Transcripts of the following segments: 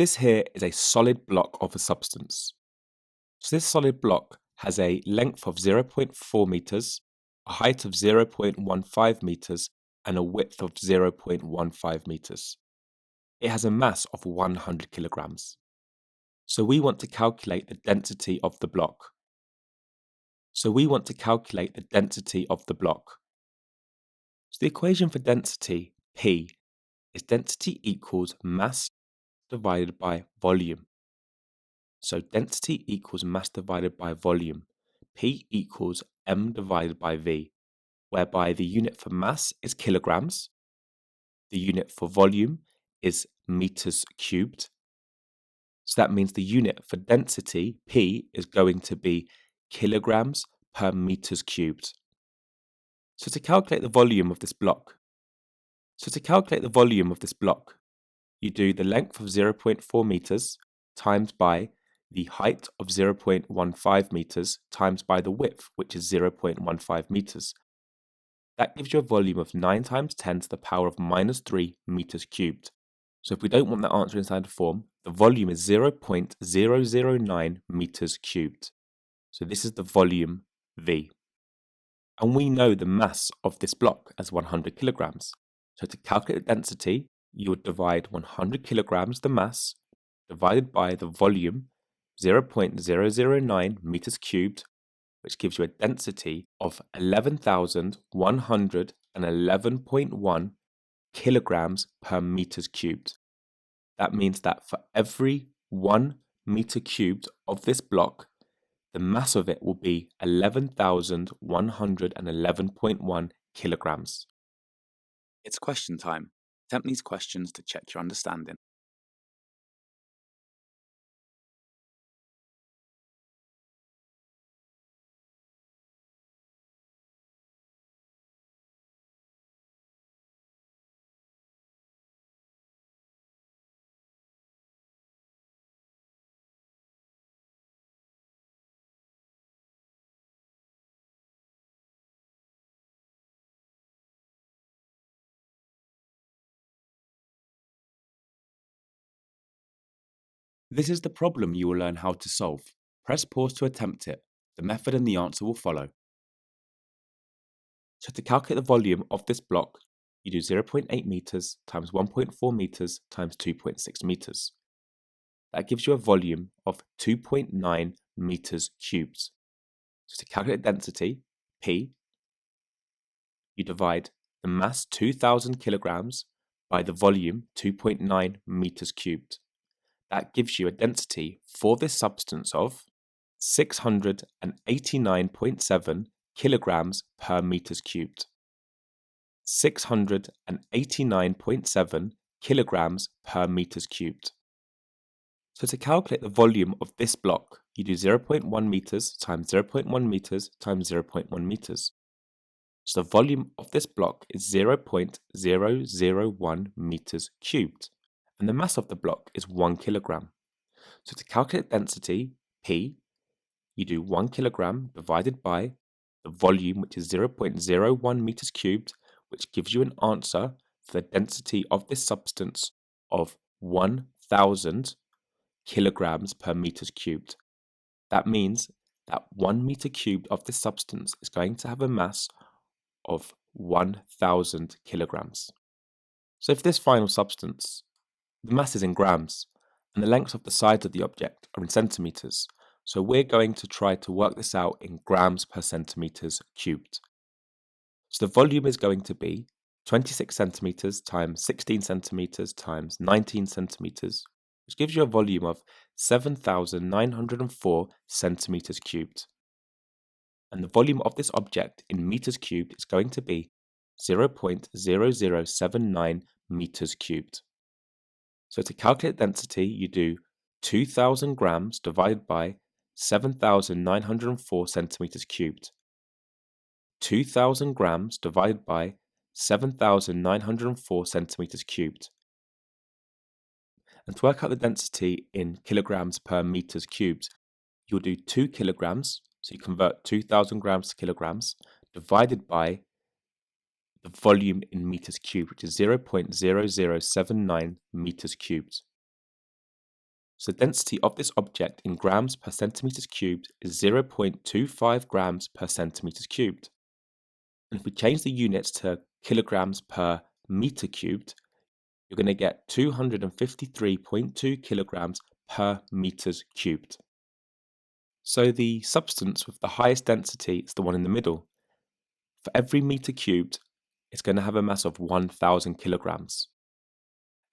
This here is a solid block of a substance. So this solid block has a length of 0.4 meters, a height of 0.15 meters, and a width of 0.15 meters. It has a mass of 100 kilograms. So we want to calculate the density of the block. So the equation for density, P, is density equals mass divided by volume. So density equals mass divided by volume. P equals m divided by v, whereby the unit for mass is kilograms, the unit for volume is meters cubed. So that means the unit for density, P, is going to be kilograms per meters cubed. So to calculate the volume of this block, you do the length of 0.4 meters times by the height of 0.15 meters times by the width, which is 0.15 meters. That gives you a volume of 9 times 10 to the power of minus 3 meters cubed. So if we don't want that answer in standard form, the volume is 0.009 meters cubed. So this is the volume V. And we know the mass of this block as 100 kilograms. So to calculate the density, you would divide 100 kilograms, the mass, divided by the volume, 0.009 meters cubed, which gives you a density of 11,111.1 kilograms per meters cubed. That means that for every 1 meter cubed of this block, the mass of it will be 11,111.1 kilograms. It's question time. Attempt these questions to check your understanding. This is the problem you will learn how to solve. Press pause to attempt it. The method and the answer will follow. So to calculate the volume of this block, you do 0.8 meters times 1.4 meters times 2.6 meters. That gives you a volume of 2.9 meters cubed. So to calculate density, P, you divide the mass 2,000 kilograms by the volume 2.9 meters cubed. That gives you a density for this substance of 689.7 kilograms per meters cubed. 689.7 kilograms per meters cubed. So to calculate the volume of this block, you do 0.1 meters times 0.1 meters times 0.1 meters. So the volume of this block is 0.001 meters cubed, and the mass of the block is 1 kilogram. So to calculate density, P, you do 1 kilogram divided by the volume, which is 0.01 meters cubed, which gives you an answer for the density of this substance of 1,000 kilograms per meters cubed. That means that 1 meter cubed of this substance is going to have a mass of 1,000 kilograms. So for this final substance, the mass is in grams, and the lengths of the sides of the object are in centimeters. So we're going to try to work this out in grams per centimeters cubed. So the volume is going to be 26 centimeters times 16 centimeters times 19 centimeters, which gives you a volume of 7,904 centimeters cubed. And the volume of this object in meters cubed is going to be 0.0079 meters cubed. So to calculate density, you do 2,000 grams divided by 7,904 centimeters cubed. 2,000 grams divided by 7,904 centimeters cubed. And to work out the density in kilograms per meters cubed, you'll do 2 kilograms, so you convert 2,000 grams to kilograms, divided by the volume in meters cubed, which is 0.0079 meters cubed. So the density of this object in grams per centimeters cubed is 0.25 grams per centimeters cubed. And if we change the units to kilograms per meter cubed, you're going to get 253.2 kilograms per meters cubed. So the substance with the highest density is the one in the middle. For every meter cubed, it's going to have a mass of 1,000 kilograms.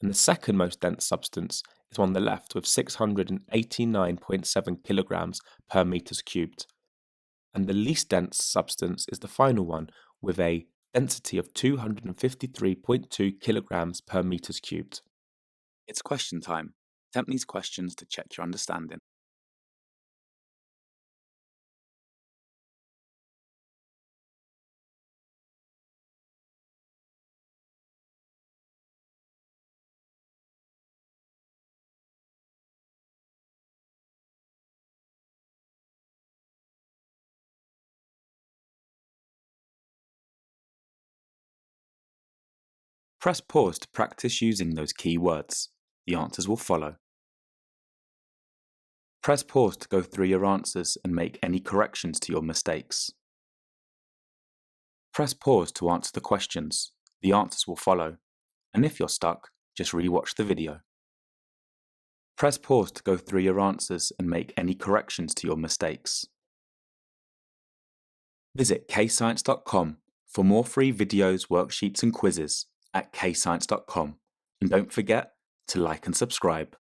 And the second most dense substance is on the left with 689.7 kilograms per meters cubed. And the least dense substance is the final one with a density of 253.2 kilograms per meters cubed. It's question time. Attempt these questions to check your understanding. Press pause to practice using those key words. The answers will follow. Press pause to go through your answers and make any corrections to your mistakes. Press pause to answer the questions. The answers will follow. And if you're stuck, just re-watch the video. Press pause to go through your answers and make any corrections to your mistakes. Visit KayScience.com for more free videos, worksheets and quizzes at KayScience.com. And don't forget to like and subscribe.